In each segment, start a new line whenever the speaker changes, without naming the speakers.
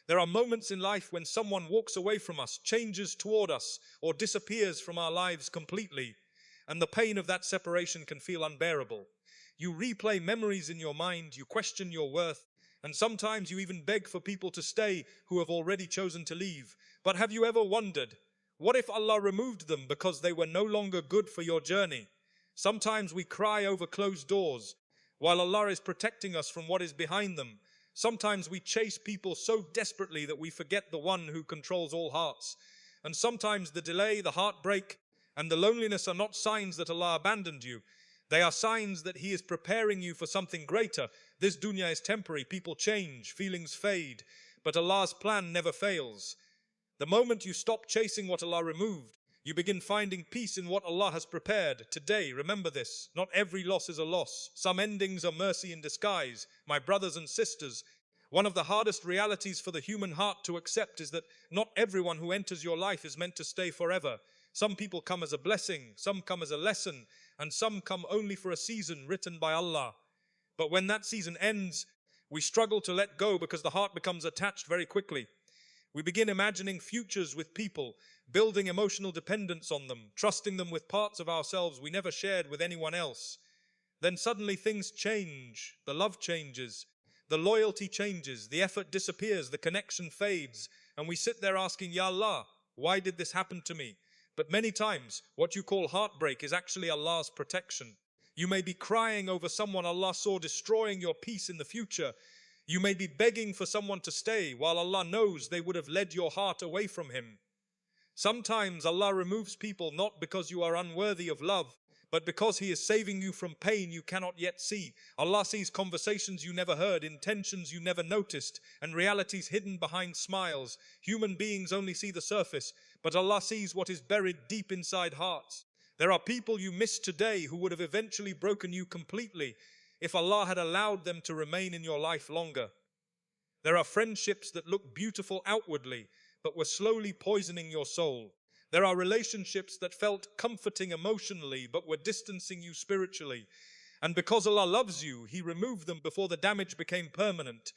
There are moments in life when someone walks away from us, changes toward us, or disappears from our lives completely, and the pain of that separation can feel unbearable. You replay memories in your mind, you question your worth, and sometimes you even beg for people to stay who have already chosen to leave. But have you ever wondered, what if Allah removed them because they were no longer good for your journey? Sometimes we cry over closed doors, while Allah is protecting us from what is behind them. Sometimes we chase people so desperately that we forget the one who controls all hearts. And sometimes the delay, the heartbreak, and the loneliness are not signs that Allah abandoned you. They are signs that He is preparing you for something greater. This dunya is temporary, people change, feelings fade, but Allah's plan never fails. The moment you stop chasing what Allah removed, you begin finding peace in what Allah has prepared. Today, remember this, not every loss is a loss. Some endings are mercy in disguise. My brothers and sisters, one of the hardest realities for the human heart to accept is that not everyone who enters your life is meant to stay forever. Some people come as a blessing, some come as a lesson, and some come only for a season written by Allah. But when that season ends, we struggle to let go because the heart becomes attached very quickly. We begin imagining futures with people, building emotional dependence on them, trusting them with parts of ourselves we never shared with anyone else. Then suddenly things change, the love changes, the loyalty changes, the effort disappears, the connection fades, and we sit there asking, Ya Allah, why did this happen to me? But many times, what you call heartbreak is actually Allah's protection. You may be crying over someone Allah saw destroying your peace in the future. You may be begging for someone to stay, while Allah knows they would have led your heart away from Him. Sometimes Allah removes people not because you are unworthy of love, but because He is saving you from pain you cannot yet see. Allah sees conversations you never heard, intentions you never noticed, and realities hidden behind smiles. Human beings only see the surface, but Allah sees what is buried deep inside hearts. There are people you miss today who would have eventually broken you completely if Allah had allowed them to remain in your life longer. There are friendships that look beautiful outwardly, but were slowly poisoning your soul. There are relationships that felt comforting emotionally, but were distancing you spiritually. And because Allah loves you, He removed them before the damage became permanent.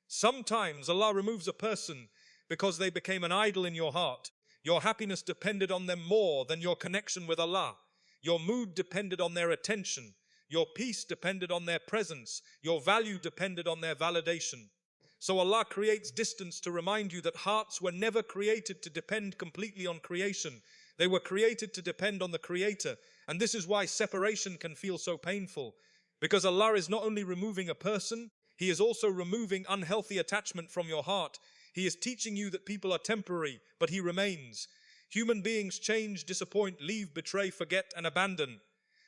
Sometimes Allah removes a person because they became an idol in your heart. Your happiness depended on them more than your connection with Allah. Your mood depended on their attention. Your peace depended on their presence. Your value depended on their validation. So Allah creates distance to remind you that hearts were never created to depend completely on creation. They were created to depend on the Creator. And this is why separation can feel so painful. Because Allah is not only removing a person, He is also removing unhealthy attachment from your heart. He is teaching you that people are temporary, but He remains. Human beings change, disappoint, leave, betray, forget, and abandon.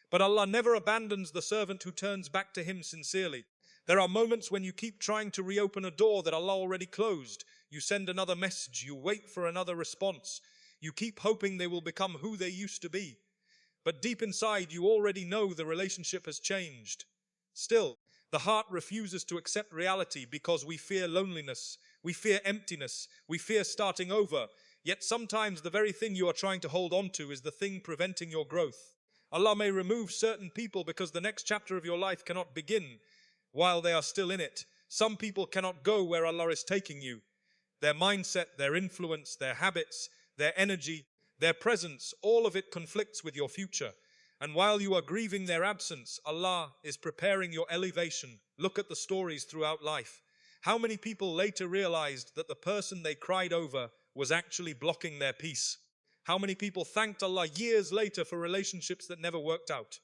But Allah never abandons the servant who turns back to Him sincerely. There are moments when you keep trying to reopen a door that Allah already closed. You send another message, you wait for another response. You keep hoping they will become who they used to be. But deep inside, you already know the relationship has changed. Still, the heart refuses to accept reality because we fear loneliness, we fear emptiness, we fear starting over. Yet sometimes the very thing you are trying to hold on to is the thing preventing your growth. Allah may remove certain people because the next chapter of your life cannot begin while they are still in it. Some people cannot go where Allah is taking you. Their mindset, their influence, their habits, their energy, their presence, all of it conflicts with your future. And while you are grieving their absence, Allah is preparing your elevation. Look at the stories throughout life. How many people later realized that the person they cried over was actually blocking their peace? How many people thanked Allah years later for relationships that never worked out?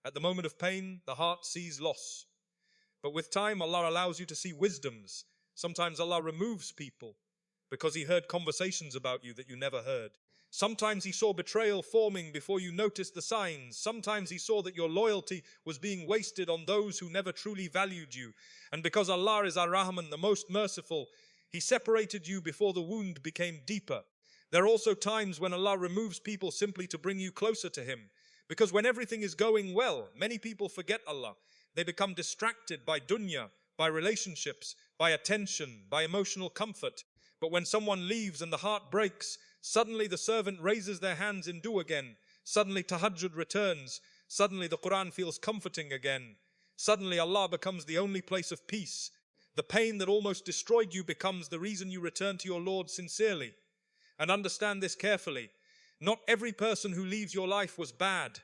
At the moment of pain, the heart sees loss. But with time, Allah allows you to see wisdoms. Sometimes Allah removes people because He heard conversations about you that you never heard. Sometimes He saw betrayal forming before you noticed the signs. Sometimes He saw that your loyalty was being wasted on those who never truly valued you. And because Allah is Ar-Rahman, the most merciful, He separated you before the wound became deeper. There are also times when Allah removes people simply to bring you closer to Him. Because when everything is going well, many people forget Allah. They become distracted by dunya, by relationships, by attention, by emotional comfort. But when someone leaves and the heart breaks, suddenly the servant raises their hands in dua again. Suddenly tahajjud returns. Suddenly the Quran feels comforting again. Suddenly Allah becomes the only place of peace. The pain that almost destroyed you becomes the reason you return to your Lord sincerely. And understand this carefully. Not every person who leaves your life was bad.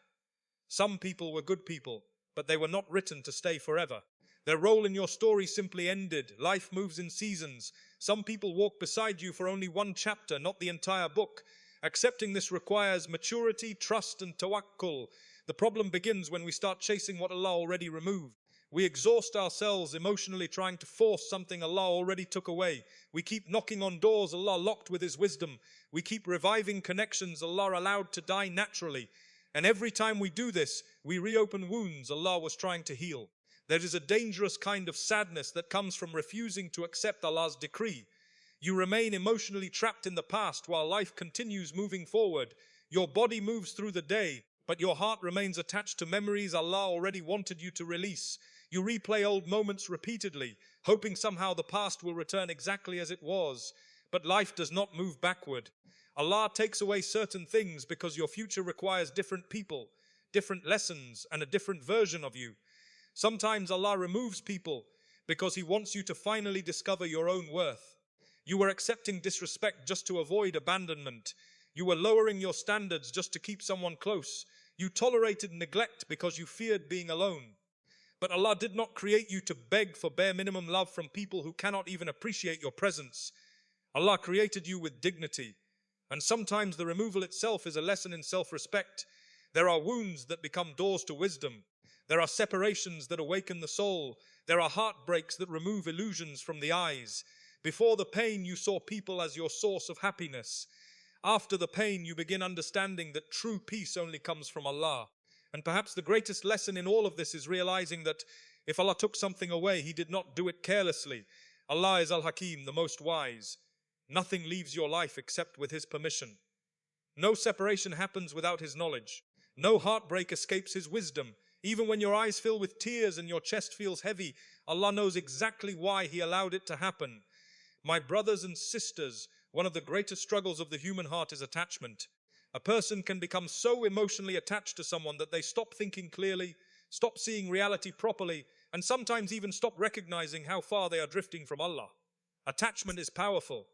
Some people were good people, but they were not written to stay forever. Their role in your story simply ended. Life moves in seasons. Some people walk beside you for only one chapter, not the entire book. Accepting this requires maturity, trust, and tawakkul. The problem begins when we start chasing what Allah already removed. We exhaust ourselves emotionally trying to force something Allah already took away. We keep knocking on doors Allah locked with His wisdom. We keep reviving connections Allah allowed to die naturally. And every time we do this, we reopen wounds Allah was trying to heal. There is a dangerous kind of sadness that comes from refusing to accept Allah's decree. You remain emotionally trapped in the past while life continues moving forward. Your body moves through the day, but your heart remains attached to memories Allah already wanted you to release. You replay old moments repeatedly, hoping somehow the past will return exactly as it was. But life does not move backward. Allah takes away certain things because your future requires different people, different lessons, and a different version of you. Sometimes Allah removes people because He wants you to finally discover your own worth. You were accepting disrespect just to avoid abandonment. You were lowering your standards just to keep someone close. You tolerated neglect because you feared being alone. But Allah did not create you to beg for bare minimum love from people who cannot even appreciate your presence. Allah created you with dignity. And sometimes the removal itself is a lesson in self-respect. There are wounds that become doors to wisdom. There are separations that awaken the soul. There are heartbreaks that remove illusions from the eyes. Before the pain, you saw people as your source of happiness. After the pain, you begin understanding that true peace only comes from Allah. And perhaps the greatest lesson in all of this is realizing that if Allah took something away, He did not do it carelessly. Allah is Al-Hakim, the most wise. Nothing leaves your life except with His permission. No separation happens without His knowledge. No heartbreak escapes His wisdom. Even when your eyes fill with tears and your chest feels heavy, Allah knows exactly why He allowed it to happen. My brothers and sisters, one of the greatest struggles of the human heart is attachment. A person can become so emotionally attached to someone that they stop thinking clearly, stop seeing reality properly, and sometimes even stop recognizing how far they are drifting from Allah. Attachment is powerful.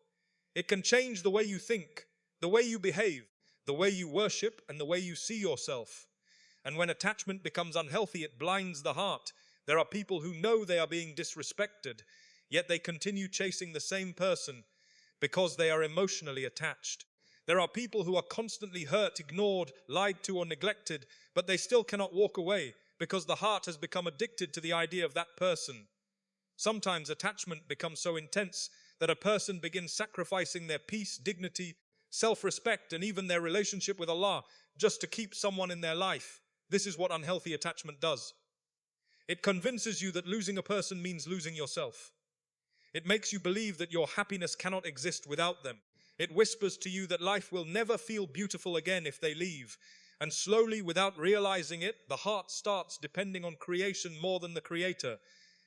It can change the way you think, the way you behave, the way you worship, and the way you see yourself. And when attachment becomes unhealthy, it blinds the heart. There are people who know they are being disrespected, yet they continue chasing the same person because they are emotionally attached. There are people who are constantly hurt, ignored, lied to, or neglected, but they still cannot walk away because the heart has become addicted to the idea of that person. Sometimes attachment becomes so intense that a person begins sacrificing their peace, dignity, self-respect, and even their relationship with Allah just to keep someone in their life. This is what unhealthy attachment does. It convinces you that losing a person means losing yourself. It makes you believe that your happiness cannot exist without them. It whispers to you that life will never feel beautiful again if they leave. And slowly, without realizing it, the heart starts depending on creation more than the Creator.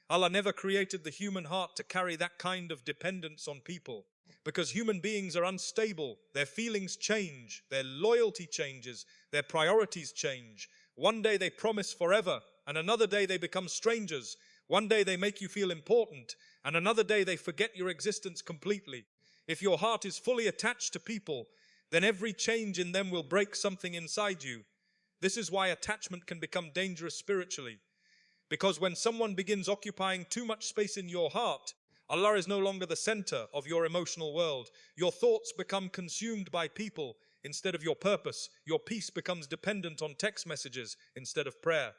Allah never created the human heart to carry that kind of dependence on people. Because human beings are unstable, their feelings change, their loyalty changes, their priorities change. One day they promise forever, and another day they become strangers. One day they make you feel important, and another day they forget your existence completely. If your heart is fully attached to people, then every change in them will break something inside you. This is why attachment can become dangerous spiritually. Because when someone begins occupying too much space in your heart, Allah is no longer the center of your emotional world. Your thoughts become consumed by people instead of your purpose. Your peace becomes dependent on text messages instead of prayer.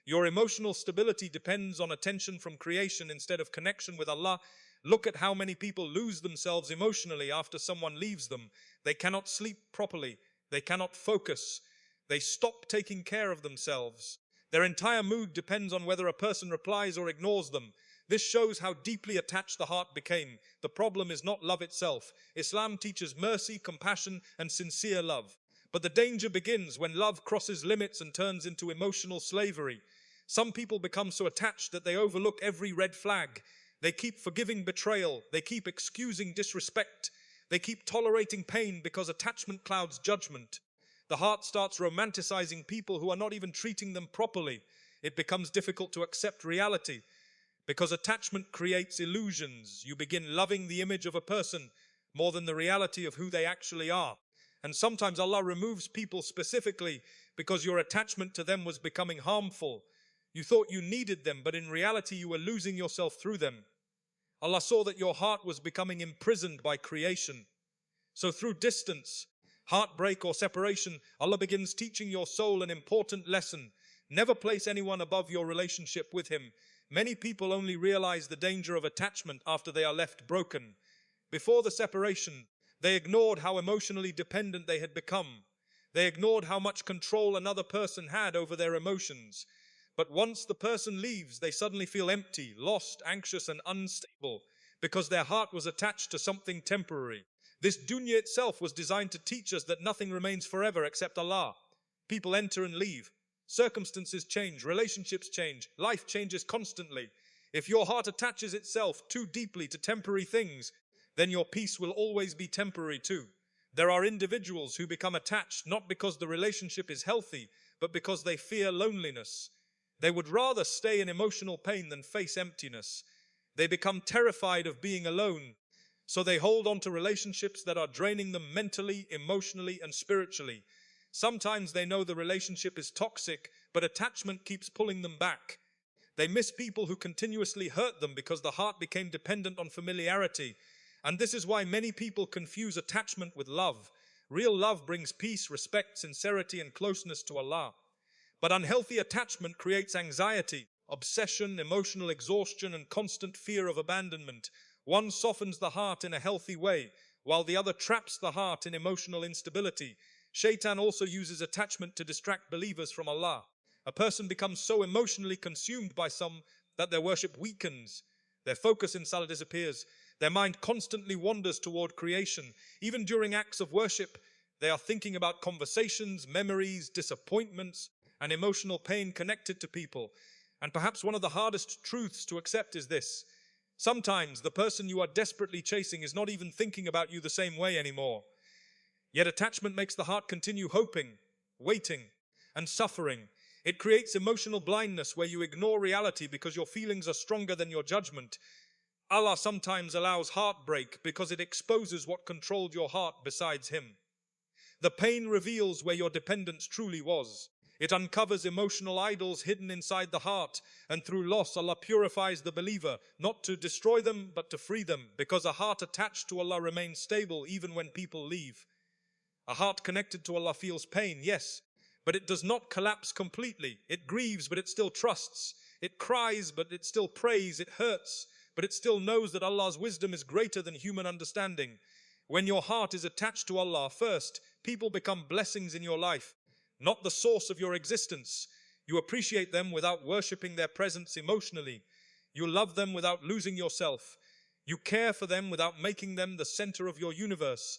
Your emotional stability depends on attention from creation instead of connection with Allah. Look at how many people lose themselves emotionally after someone leaves them. They cannot sleep properly. They cannot focus. They stop taking care of themselves. Their entire mood depends on whether a person replies or ignores them. This shows how deeply attached the heart became. The problem is not love itself. Islam teaches mercy, compassion, and sincere love. But the danger begins when love crosses limits and turns into emotional slavery. Some people become so attached that they overlook every red flag. They keep forgiving betrayal. They keep excusing disrespect. They keep tolerating pain because attachment clouds judgment. The heart starts romanticizing people who are not even treating them properly. It becomes difficult to accept reality. Because attachment creates illusions. You begin loving the image of a person more than the reality of who they actually are. And sometimes Allah removes people specifically because your attachment to them was becoming harmful. You thought you needed them, but in reality you were losing yourself through them. Allah saw that your heart was becoming imprisoned by creation. So through distance, heartbreak or separation, Allah begins teaching your soul an important lesson. Never place anyone above your relationship with Him. Many people only realize the danger of attachment after they are left broken. Before the separation, they ignored how emotionally dependent they had become. They ignored how much control another person had over their emotions. But once the person leaves, they suddenly feel empty, lost, anxious, and unstable because their heart was attached to something temporary. This dunya itself was designed to teach us that nothing remains forever except Allah. People enter and leave. Circumstances change, relationships change, life changes constantly. If your heart attaches itself too deeply to temporary things, then your peace will always be temporary too. There are individuals who become attached not because the relationship is healthy, but because they fear loneliness. They would rather stay in emotional pain than face emptiness. They become terrified of being alone, so they hold on to relationships that are draining them mentally, emotionally, and spiritually. Sometimes they know the relationship is toxic, but attachment keeps pulling them back. They miss people who continuously hurt them because the heart became dependent on familiarity. And this is why many people confuse attachment with love. Real love brings peace, respect, sincerity, and closeness to Allah. But unhealthy attachment creates anxiety, obsession, emotional exhaustion, and constant fear of abandonment. One softens the heart in a healthy way, while the other traps the heart in emotional instability. Shaitan also uses attachment to distract believers from Allah. A person becomes so emotionally consumed by some that their worship weakens. Their focus in salah disappears. Their mind constantly wanders toward creation. Even during acts of worship, they are thinking about conversations, memories, disappointments, and emotional pain connected to people. And perhaps one of the hardest truths to accept is this: sometimes the person you are desperately chasing is not even thinking about you the same way anymore. Yet attachment makes the heart continue hoping, waiting, and suffering. It creates emotional blindness where you ignore reality because your feelings are stronger than your judgment. Allah sometimes allows heartbreak because it exposes what controlled your heart besides Him. The pain reveals where your dependence truly was. It uncovers emotional idols hidden inside the heart, and through loss, Allah purifies the believer, not to destroy them, but to free them, because a heart attached to Allah remains stable even when people leave. A heart connected to Allah feels pain, yes, but it does not collapse completely. It grieves, but it still trusts. It cries, but it still prays. It hurts, but it still knows that Allah's wisdom is greater than human understanding. When your heart is attached to Allah first, people become blessings in your life, not the source of your existence. You appreciate them without worshipping their presence emotionally. You love them without losing yourself. You care for them without making them the center of your universe.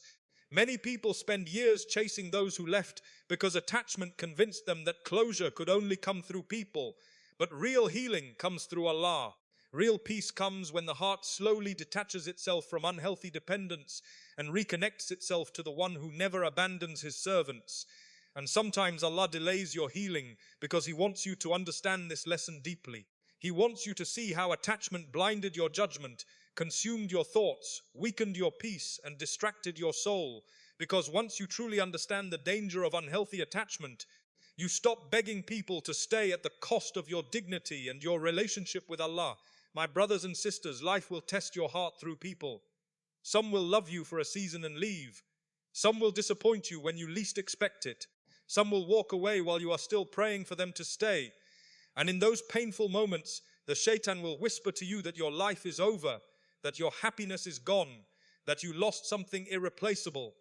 Many people spend years chasing those who left because attachment convinced them that closure could only come through people. But real healing comes through Allah. Real peace comes when the heart slowly detaches itself from unhealthy dependence and reconnects itself to the one who never abandons His servants. And sometimes Allah delays your healing because He wants you to understand this lesson deeply. He wants you to see how attachment blinded your judgment, consumed your thoughts, weakened your peace, and distracted your soul. Because once you truly understand the danger of unhealthy attachment, you stop begging people to stay at the cost of your dignity and your relationship with Allah. My brothers and sisters, life will test your heart through people. Some will love you for a season and leave. Some will disappoint you when you least expect it. Some will walk away while you are still praying for them to stay. And in those painful moments, the shaitan will whisper to you that your life is over, that your happiness is gone, that you lost something irreplaceable.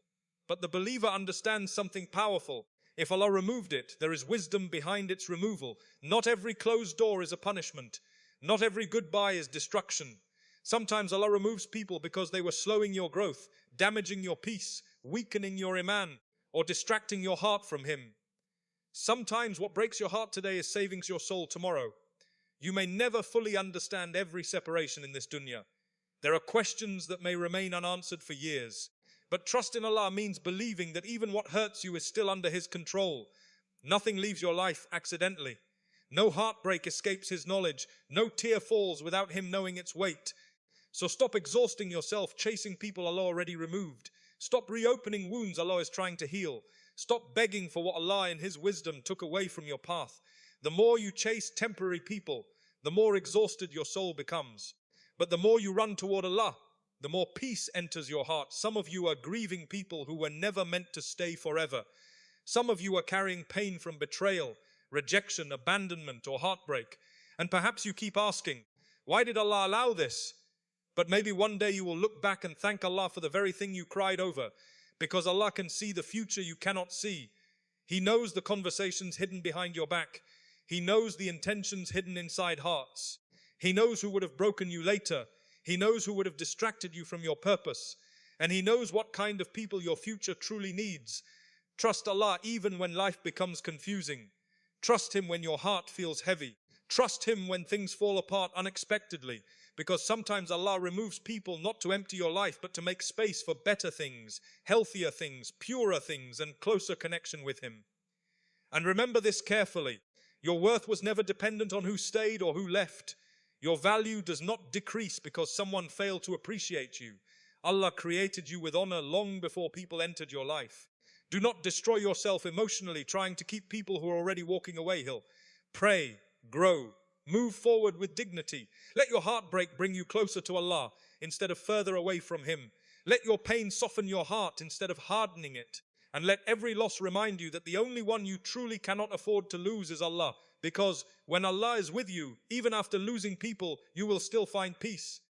But the believer understands something powerful. If Allah removed it, there is wisdom behind its removal. Not every closed door is a punishment. Not every goodbye is destruction. Sometimes Allah removes people because they were slowing your growth, damaging your peace, weakening your iman, or distracting your heart from Him. Sometimes what breaks your heart today is saving your soul tomorrow. You may never fully understand every separation in this dunya. There are questions that may remain unanswered for years. But trust in Allah means believing that even what hurts you is still under His control. Nothing leaves your life accidentally. No heartbreak escapes his knowledge. No tear falls without him knowing its weight. So stop exhausting yourself chasing people Allah already removed. Stop reopening wounds Allah is trying to heal. Stop begging for what Allah in His wisdom took away from your path. The more you chase temporary people, the more exhausted your soul becomes. But the more you run toward Allah, the more peace enters your heart. Some of you are grieving people who were never meant to stay forever. Some of you are carrying pain from betrayal, rejection, abandonment, or heartbreak. And perhaps you keep asking, why did Allah allow this? But maybe one day you will look back and thank Allah for the very thing you cried over, because Allah can see the future you cannot see. He knows the conversations hidden behind your back. He knows the intentions hidden inside hearts. He knows who would have broken you later. He knows who would have distracted you from your purpose. And He knows what kind of people your future truly needs. Trust Allah even when life becomes confusing. Trust Him when your heart feels heavy. Trust Him when things fall apart unexpectedly, because sometimes Allah removes people not to empty your life, but to make space for better things, healthier things, purer things, and closer connection with Him. And remember this carefully. Your worth was never dependent on who stayed or who left. Your value does not decrease because someone failed to appreciate you. Allah created you with honor long before people entered your life. Do not destroy yourself emotionally trying to keep people who are already walking away. Pray, grow, move forward with dignity. Let your heartbreak bring you closer to Allah instead of further away from Him. Let your pain soften your heart instead of hardening it. And let every loss remind you that the only one you truly cannot afford to lose is Allah. Because when Allah is with you, even after losing people, you will still find peace.